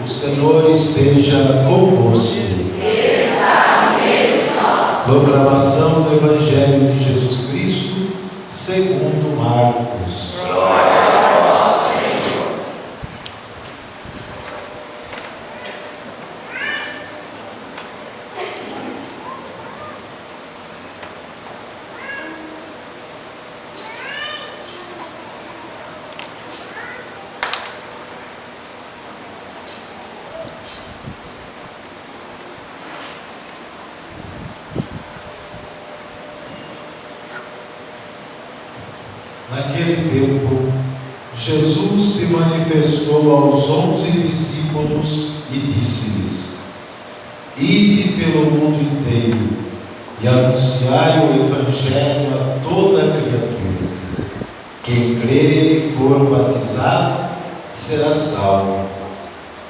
O Senhor esteja convosco. Ele está no meio de nós. Proclamação do Evangelho de Jesus Cristo, segundo Marcos. Glória a vós, Senhor. Naquele tempo, Jesus se manifestou aos 11 discípulos e disse-lhes: Ide pelo mundo inteiro e anunciai o Evangelho a toda a criatura. Quem crer e for batizado será salvo.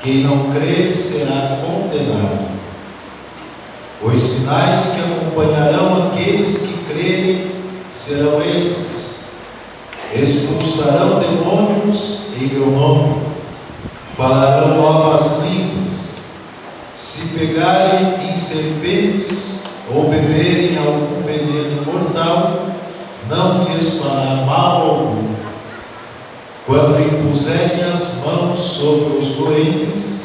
Quem não crer será condenado. Os sinais que acompanharão aqueles que crerem serão estes: expulsarão demônios em meu nome, falarão novas línguas, se pegarem em serpentes ou beberem algum veneno mortal, não lhes fará mal algum. Quando impuserem as mãos sobre os doentes,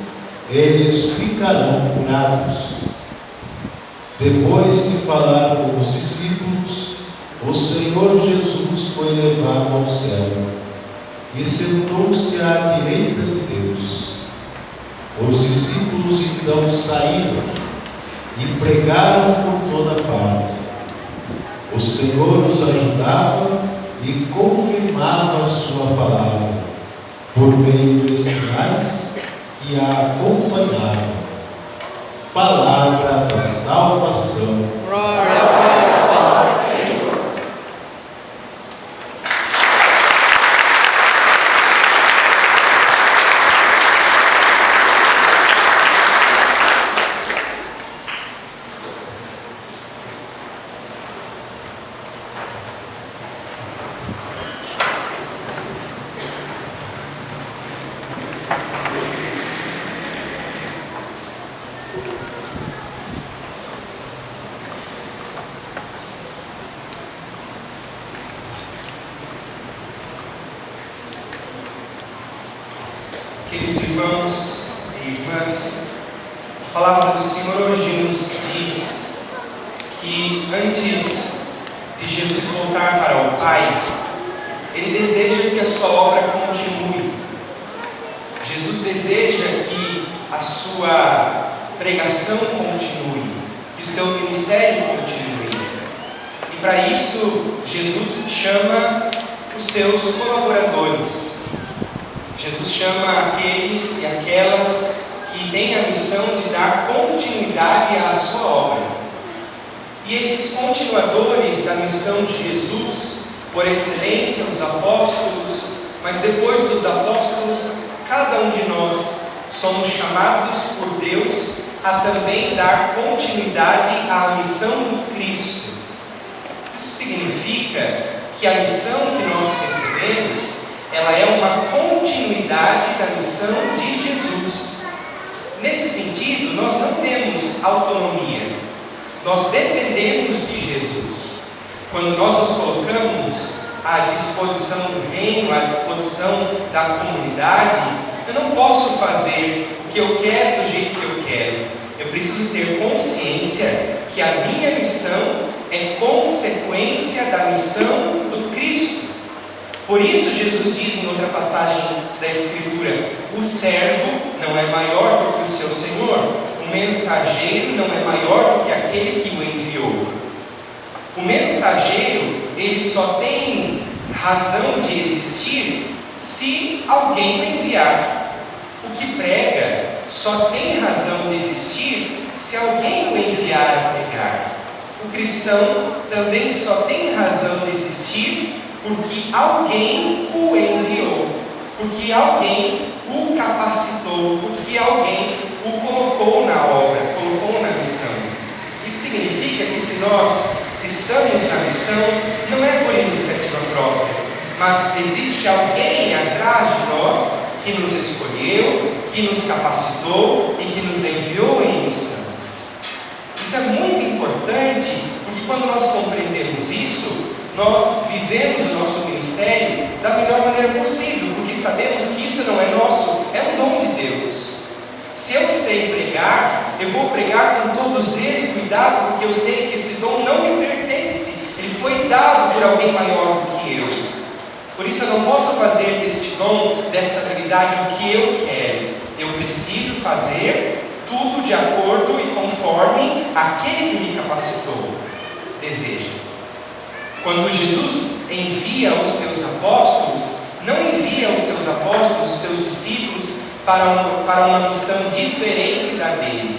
eles ficarão curados. Depois de falar com os discípulos, o Senhor Jesus foi levado ao céu e sentou-se à direita de Deus. Os discípulos então saíram e pregaram por toda parte. O Senhor os ajudava e confirmava a sua palavra por meio dos sinais que a acompanhavam. Palavra da salvação. Glória a vós, Senhor. Queridos irmãos e irmãs, a palavra do Senhor hoje nos diz que antes de Jesus voltar para o Pai, Ele deseja que a sua obra continue. Jesus deseja que a sua pregação continue, que o seu ministério continue. E para isso, Jesus chama os seus colaboradores. Jesus chama aqueles e aquelas que têm a missão de dar continuidade à sua obra. E esses continuadores da missão de Jesus, por excelência, os apóstolos, mas depois dos apóstolos, cada um de nós somos chamados por Deus a também dar continuidade à missão do Cristo. Isso significa que a missão que nós recebemos, ela é uma continuidade da missão de Jesus. Nesse sentido, nós não temos autonomia, nós dependemos de Jesus. Quando nós nos colocamos à disposição do reino, à disposição da comunidade, eu não posso fazer o que eu quero do jeito que eu quero. Eu preciso ter consciência que a minha missão é consequência da missão do Cristo. Por isso Jesus diz em outra passagem da Escritura: o servo não é maior do que o seu Senhor, o mensageiro não é maior do que aquele que o enviou. O mensageiro, ele só tem razão de existir se alguém o enviar. O que prega só tem razão de existir se alguém o enviar a pregar. O cristão também só tem razão de existir porque alguém o enviou, porque alguém o capacitou, porque alguém o colocou na obra, colocou na missão. Isso significa que se nós estamos na missão, não é por iniciativa própria, mas existe alguém atrás de nós que nos escolheu, que nos capacitou e que nos enviou em missão. Isso é muito importante, porque quando nós compreendemos isso, nós vivemos o nosso ministério da melhor maneira possível, porque sabemos que isso não é nosso, é um dom de Deus. Se eu sei pregar, eu vou pregar com todo zelo e cuidado, porque eu sei que esse dom não me pertence, ele foi dado por alguém maior do que eu. Por isso eu não posso fazer deste dom, dessa habilidade, o que eu quero. Eu preciso fazer tudo de acordo e conforme aquele que me capacitou deseja. Quando Jesus envia os seus apóstolos, não envia os seus apóstolos, os seus discípulos, para uma missão diferente da dele,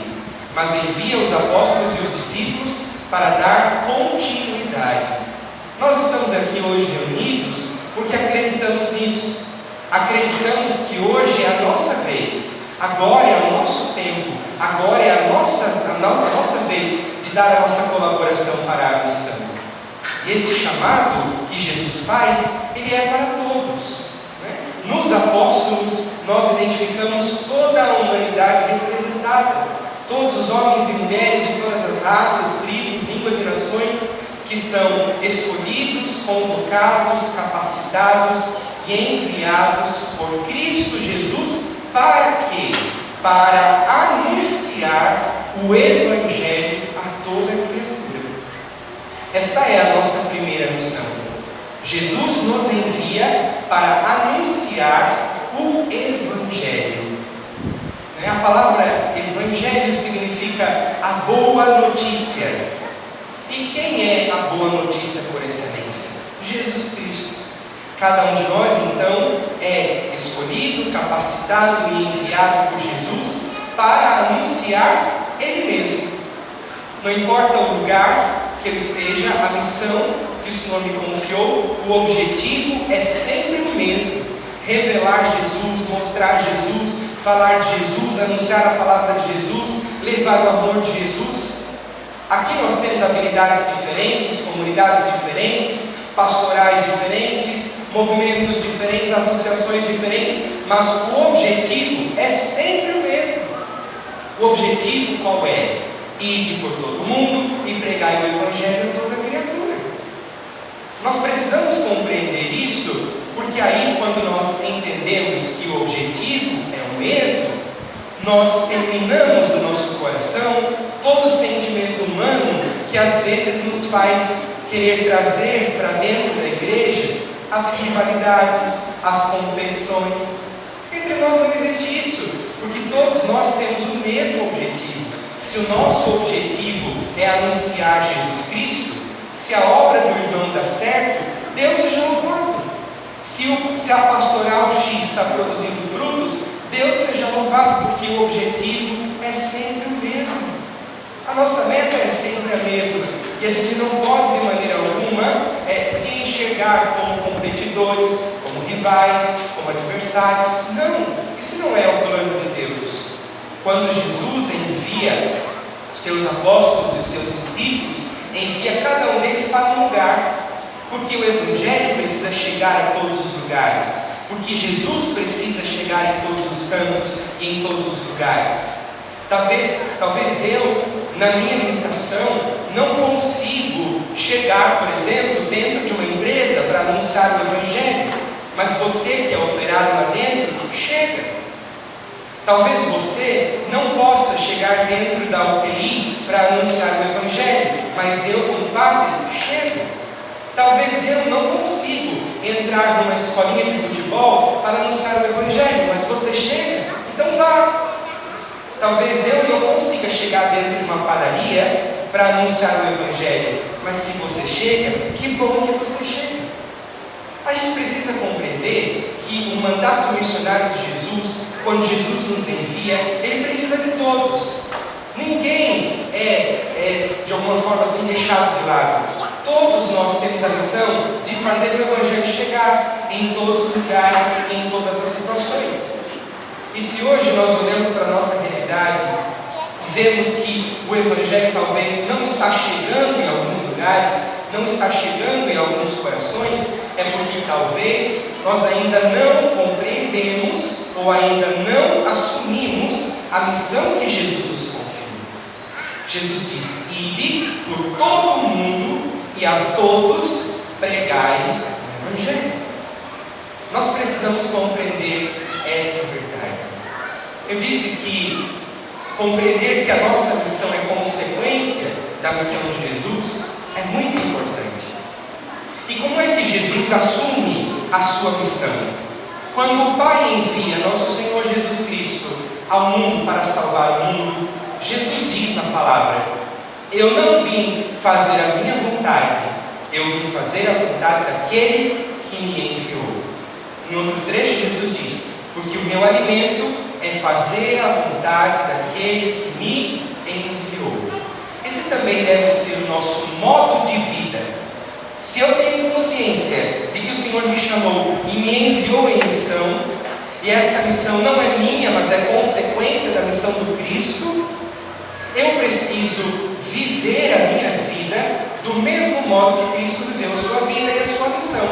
mas envia os apóstolos e os discípulos para dar continuidade. Nós estamos aqui hoje reunidos porque acreditamos nisso. Acreditamos que hoje é a nossa vez, agora é o nosso tempo, agora é a nossa vez de dar a nossa colaboração para a missão. E esse chamado que Jesus faz, ele é para todos. Nos apóstolos, nós identificamos toda a humanidade representada, todos os homens e mulheres de todas as raças, tribos, línguas e nações, que são escolhidos, convocados, capacitados e enviados por Cristo Jesus para quê? Para anunciar o Evangelho a toda criatura. Esta é a nossa primeira missão. Jesus nos envia para anunciar o Evangelho. A palavra Evangelho significa a boa notícia. E quem é a boa notícia por excelência? Jesus Cristo. Cada um de nós, então, é escolhido, capacitado e enviado por Jesus para anunciar Ele mesmo. Não importa o lugar que eu esteja, a missão que o Senhor me confiou, o objetivo é sempre o mesmo: revelar Jesus, mostrar Jesus, falar de Jesus, anunciar a palavra de Jesus, levar o amor de Jesus. Aqui nós temos habilidades diferentes, comunidades diferentes, pastorais diferentes, movimentos diferentes, associações diferentes, mas o objetivo é sempre o mesmo. O objetivo qual é? Ide por todo mundo e pregai o Evangelho a toda criatura. Nós precisamos compreender isso, porque aí, quando nós entendemos que o objetivo é o mesmo, nós eliminamos do nosso coração todo sentimento humano que às vezes nos faz querer trazer para dentro da igreja as rivalidades, as competições. Entre nós não existe isso, porque todos nós temos o mesmo objetivo. Se o nosso objetivo é anunciar Jesus Cristo, se a obra do irmão dá certo, Deus seja louvado. Se a pastoral X está produzindo frutos, Deus seja louvado, porque o objetivo é sempre o mesmo. A nossa meta é sempre a mesma, e a gente não pode de maneira alguma se enxergar como competidores, como rivais, como adversários. Não, isso não é o plano de Deus. Quando Jesus envia seus apóstolos e seus discípulos, envia cada um deles para um lugar, porque o Evangelho precisa chegar a todos os lugares, porque Jesus precisa chegar em todos os campos e em todos os lugares. Talvez eu, na minha limitação, não consigo chegar, por exemplo, dentro de uma empresa para anunciar o Evangelho, mas você que é operado lá dentro, chega. Talvez você não possa chegar dentro da UTI para anunciar o Evangelho, mas eu, como padre, chego. Talvez eu não consigo entrar numa escolinha de futebol para anunciar o Evangelho, mas você chega, então vá. Talvez eu não consiga chegar dentro de uma padaria para anunciar o Evangelho, mas se você chega, que bom que você chega. A gente precisa compreender que o mandato missionário de Jesus, quando Jesus nos envia, ele precisa de todos. Ninguém é de alguma forma assim deixado de lado. Todos nós temos a missão de fazer o Evangelho chegar em todos os lugares, em todas as situações. E se hoje nós olhamos para a nossa realidade e vemos que o Evangelho talvez não está chegando em alguns lugares, não está chegando em alguns corações, é porque talvez nós ainda não compreendemos ou ainda não assumimos a missão que Jesus nos confia. Jesus diz: ide por todo o mundo e a todos pregai o Evangelho. Nós precisamos compreender esta verdade. Eu disse que compreender que a nossa missão é consequência da missão de Jesus é muito importante. E como é que Jesus assume a sua missão? Quando o Pai envia nosso Senhor Jesus Cristo ao mundo para salvar o mundo, Jesus diz na palavra: eu não vim fazer a minha vontade, eu vim fazer a vontade daquele que me enviou. Em outro trecho, Jesus diz: porque o meu alimento é fazer a vontade daquele que me enviou. Esse também deve ser o nosso modo de vida. Se eu tenho consciência de que o Senhor me chamou e me enviou em missão, e essa missão não é minha, mas é consequência da missão do Cristo, eu preciso viver a minha vida do mesmo modo que Cristo viveu a sua vida e a sua missão.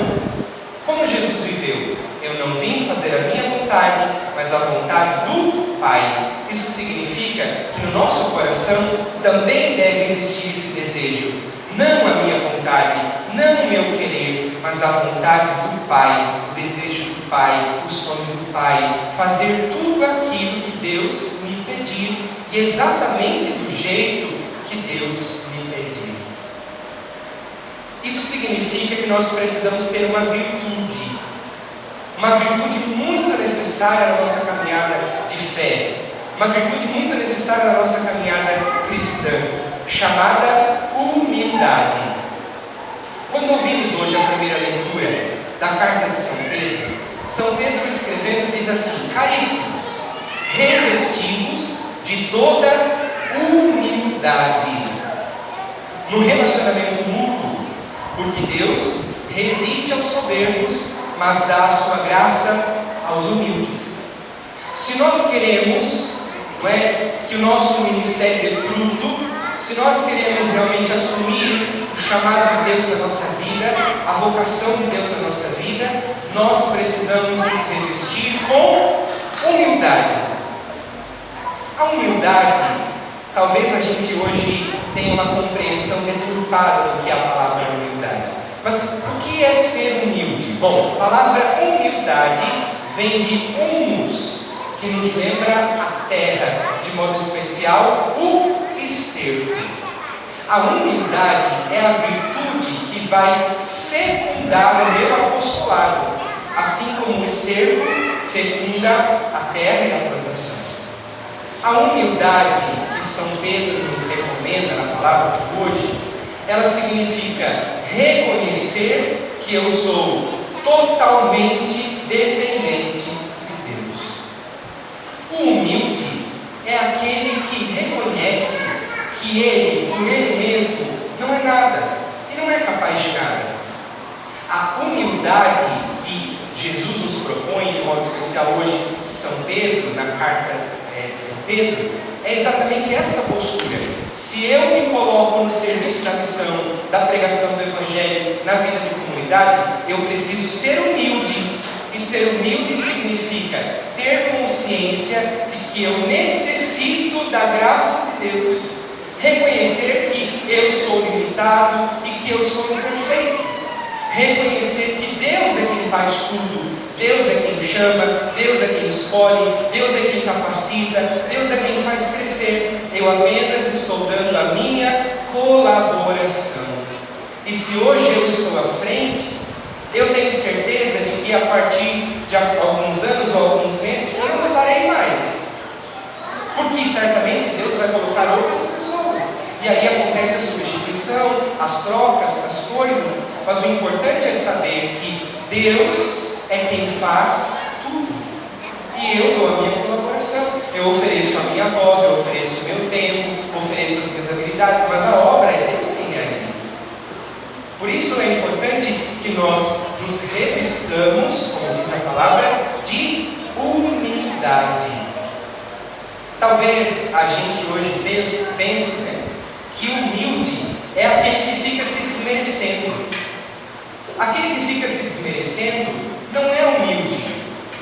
Como Jesus viveu? Eu não vim fazer a minha vontade, mas a vontade do Pai. Isso significa que no nosso coração também deve existir esse desejo. Não a minha vontade, não o meu querer, mas a vontade do Pai, o desejo do Pai, o sonho do Pai. Fazer tudo aquilo que Deus me pediu e exatamente do jeito que Deus me pediu. Isso significa que nós precisamos ter uma virtude muito necessária na nossa caminhada de fé, uma virtude muito necessária na nossa caminhada cristã, chamada humildade. Quando ouvimos hoje a primeira leitura da carta de São Pedro escrevendo diz assim: caríssimos, revesti-vos de toda humildade no relacionamento mútuo, porque Deus resiste aos soberbos, mas dá a sua graça aos humildes. Se nós queremos, que o nosso ministério dê fruto, se nós queremos realmente assumir o chamado de Deus na nossa vida, a vocação de Deus na nossa vida, nós precisamos nos revestir com humildade. A humildade, talvez a gente hoje tenha uma compreensão deturpada do que é a palavra humildade. Mas o que é ser humilde? Bom, a palavra humildade vem de humus, que nos lembra a terra, de modo especial o esterco. A humildade é a virtude que vai fecundar o meu apostolado, assim como o esterco fecunda a terra e a plantação. A humildade que São Pedro nos recomenda na palavra de hoje, ela significa reconhecer que eu sou totalmente dependente de Deus. O humilde é aquele que reconhece que ele, por ele mesmo, não é nada e não é capaz de nada. A humildade que Jesus nos propõe, de modo especial hoje, São Pedro, na carta de São Pedro, é exatamente essa postura. Se eu me coloco no serviço da missão, da pregação do Evangelho, na vida de comunidade, eu preciso ser humilde. E ser humilde significa ter consciência de que eu necessito da graça de Deus. Reconhecer que eu sou limitado e que eu sou imperfeito. Reconhecer que Deus é quem faz tudo. Deus é quem chama, Deus é quem escolhe, Deus é quem capacita, Deus é quem faz crescer. Eu apenas estou dando a minha colaboração. E se hoje eu estou à frente, eu tenho certeza de que a partir de alguns anos ou alguns meses eu não estarei mais. Porque certamente Deus vai colocar outras pessoas. E aí acontece a substituição, as trocas, as coisas. Mas o importante é saber que Deus é quem faz tudo. E eu dou a minha colaboração. Eu ofereço a minha voz, eu ofereço o meu tempo, ofereço as minhas habilidades, mas a obra é Deus quem realiza. Por isso é importante que nós nos revistamos, como diz a palavra, de humildade. Talvez a gente hoje pense que humilde é aquele que fica se desmerecendo. Aquele que fica se desmerecendo não é humilde.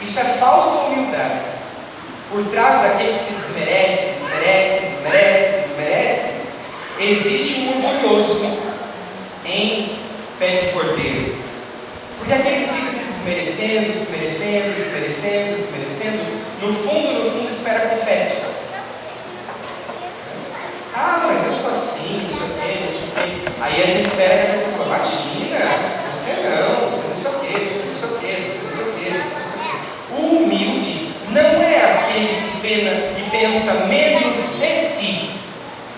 Isso é falsa humildade. Por trás daquele que se desmerece, existe um orgulhoso em pé de cordeiro. Porque aquele que fica se desmerecendo, no fundo espera confetes. Ah, mas eu sou assim, não sei o quê. Aí a gente espera que a pessoa fale, imagina, você não sei o quê. O humilde não é aquele que pensa menos de si,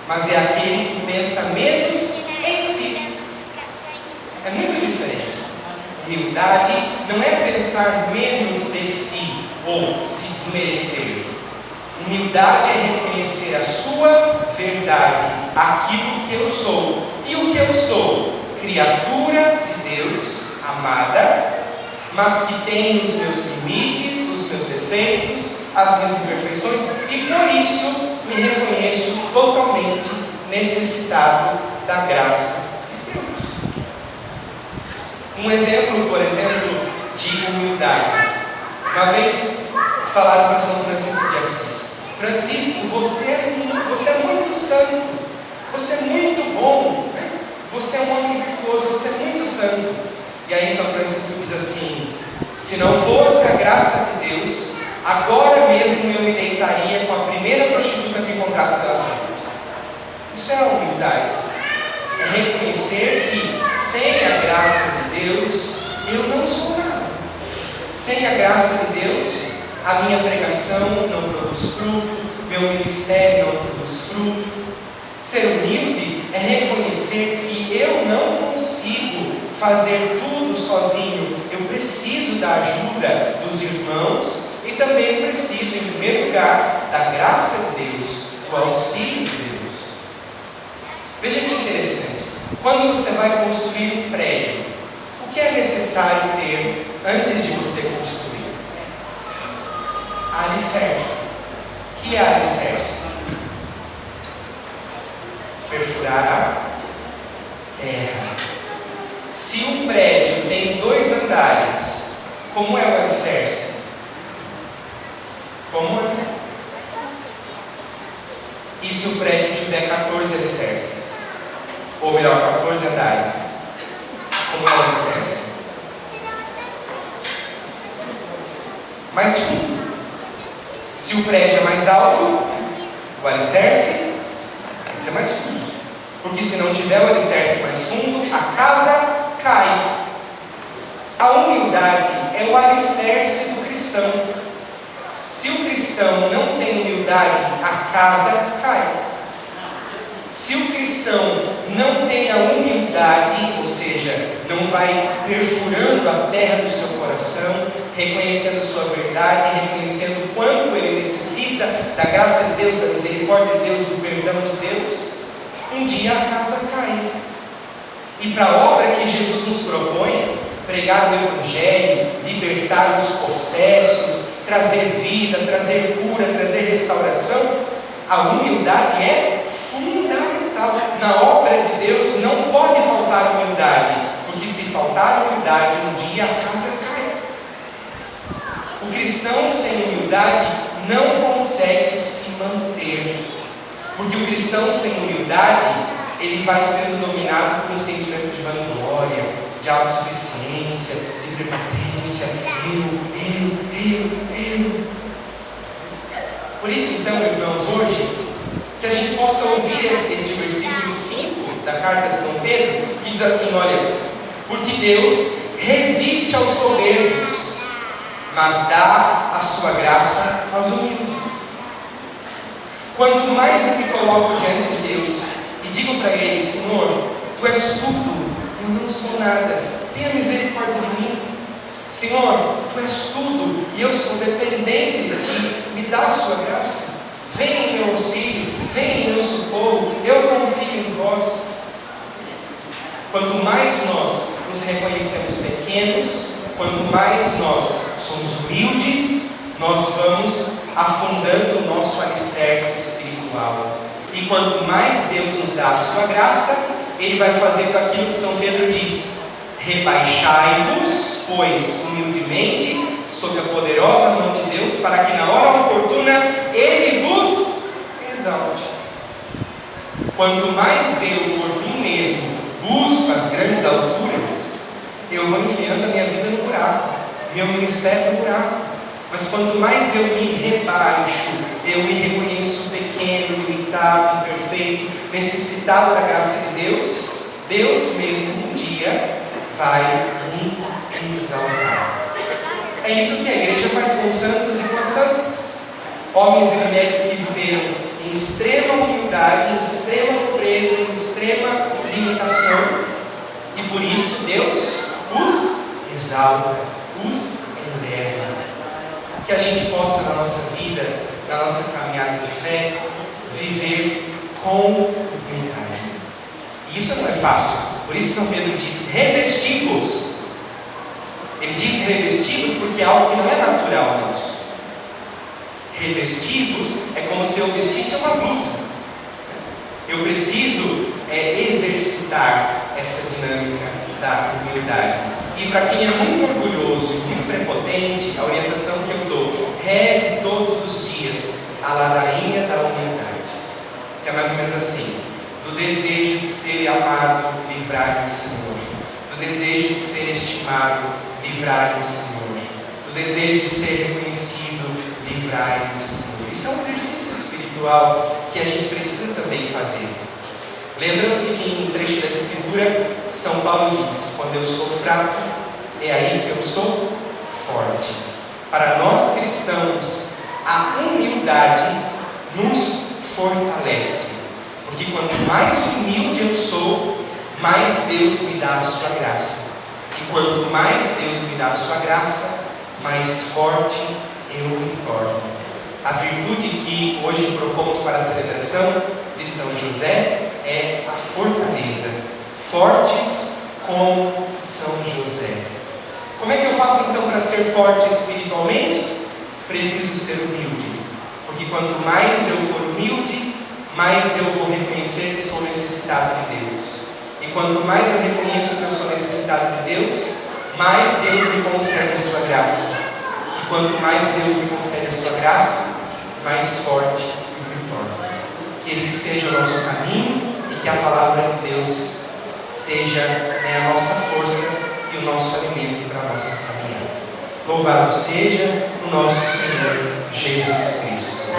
mas é aquele que pensa menos em si. É muito diferente. Humildade não é pensar menos de si ou se desmerecer. Humildade é reconhecer a sua verdade, aquilo que eu sou. E o que eu sou? Criatura de Deus, amada, mas que tem os meus limites, os meus defeitos, as minhas imperfeições, e por isso me reconheço totalmente necessitado da graça de Deus. Um exemplo, por exemplo, de humildade. Uma vez falaram para São Francisco de Assis: Francisco, você é muito santo, você é muito bom, né? Você é um homem virtuoso, você é muito santo. E aí São Francisco diz assim: se não fosse a graça de Deus, agora mesmo eu me deitaria com a primeira prostituta que encontrasse pela frente. Isso é a humildade. É reconhecer que sem a graça de Deus eu não sou nada. Sem a graça de Deus, a minha pregação não produz fruto, meu ministério não produz fruto. Ser humilde é reconhecer que eu não consigo fazer tudo sozinho. Eu preciso da ajuda dos irmãos e também preciso, em primeiro lugar, da graça de Deus, do auxílio de Deus. Veja que interessante. Quando você vai construir um prédio, o que é necessário ter antes de você construir? Alicerce. O que é alicerce? Perfurar a terra. Se um prédio tem 2 andares, como é o alicerce? Como é? E se o prédio tiver 14 alicerces? Ou melhor, 14 andares? Como é o alicerce? Mais fundo. Se o prédio é mais alto, o alicerce tem que ser mais fundo. Porque se não tiver o alicerce mais fundo, a casa cai. A humildade é o alicerce do cristão. Se o cristão não tem humildade, a casa cai. Se o cristão não tem a humildade, ou seja, não vai perfurando a terra do seu coração, reconhecendo a sua verdade, reconhecendo o quanto ele necessita da graça de Deus, da misericórdia de Deus, do perdão de Deus, um dia a casa cai. E para a obra que Jesus nos propõe, pregar o Evangelho, libertar os possessos, trazer vida, trazer cura, trazer restauração, a humildade é fundamental. Na obra de Deus não pode faltar humildade, porque se faltar humildade, um dia a casa cai. O cristão sem humildade não consegue se manter, porque o cristão sem humildade, ele vai sendo dominado por um sentimento de vanglória, de autossuficiência, de prepotência, eu. Por isso então, irmãos, hoje, que a gente possa ouvir este versículo 5 da carta de São Pedro, que diz assim: olha, porque Deus resiste aos soberbos, mas dá a sua graça aos humildes. Quanto mais eu me coloco diante de Deus e digo para Ele: Senhor, Tu és tudo, eu não sou nada, tenha misericórdia de mim. Senhor, Tu és tudo e eu sou dependente de Ti, me dá a sua graça. Venha em meu auxílio, venha em meu socorro, eu confio em Vós. Quanto mais nós nos reconhecemos pequenos, quanto mais nós somos humildes, nós vamos afundando o nosso alicerce espiritual. E quanto mais Deus nos dá a sua graça, Ele vai fazer com aquilo que São Pedro diz: rebaixai-vos, pois, humildemente, sob a poderosa mão de Deus, para que na hora oportuna Ele vos exalte. Quanto mais eu, por mim mesmo, busco as grandes alturas, eu vou enfiando a minha vida no buraco, meu ministério no buraco. Mas quanto mais eu me rebaixo, eu me reconheço pequeno, limitado, imperfeito, necessitado da graça de Deus, Deus mesmo um dia vai me exaltar. É isso que a igreja faz com os santos e com as santas. Homens e mulheres que viveram em extrema humildade, em extrema pobreza, em extrema limitação, e por isso Deus os exalta, os eleva. Que a gente possa na nossa vida, na nossa caminhada de fé, viver com humildade. E isso não é fácil. Por isso São Pedro diz: revesti-vos. Ele diz revesti-vos porque é algo que não é natural nosso. Revesti-vos é como se eu vestisse uma blusa. Eu preciso exercitar essa dinâmica da humildade. E para quem é muito orgulhoso e muito prepotente, a orientação que eu dou: reze todos os dias a ladainha da humildade, que é mais ou menos assim: do desejo de ser amado, livrai-me, Senhor; do desejo de ser estimado, livrai-me, Senhor; do desejo de ser reconhecido, livrai-me, Senhor. Isso é um exercício espiritual que a gente precisa também fazer. Lembram-se que em um trecho da Escritura, São Paulo diz: quando eu sou fraco, é aí que eu sou forte. Para nós cristãos, a humildade nos fortalece, porque quanto mais humilde eu sou, mais Deus me dá a sua graça. E quanto mais Deus me dá a sua graça, mais forte eu me torno. A virtude que hoje propomos para a celebração de São José é a fortaleza. Fortes como São José. Como é que eu faço então para ser forte espiritualmente? Preciso ser humilde. Porque quanto mais eu for humilde, mais eu vou reconhecer que sou necessitado de Deus. E quanto mais eu reconheço que eu sou necessitado de Deus, mais Deus me concede a sua graça. E quanto mais Deus me concede a sua graça, mais forte eu me torno. Que esse seja o nosso caminho e que a palavra de Deus seja a nossa força e o nosso alimento para a nossa caminhada. Louvado seja o nosso Senhor Jesus Cristo.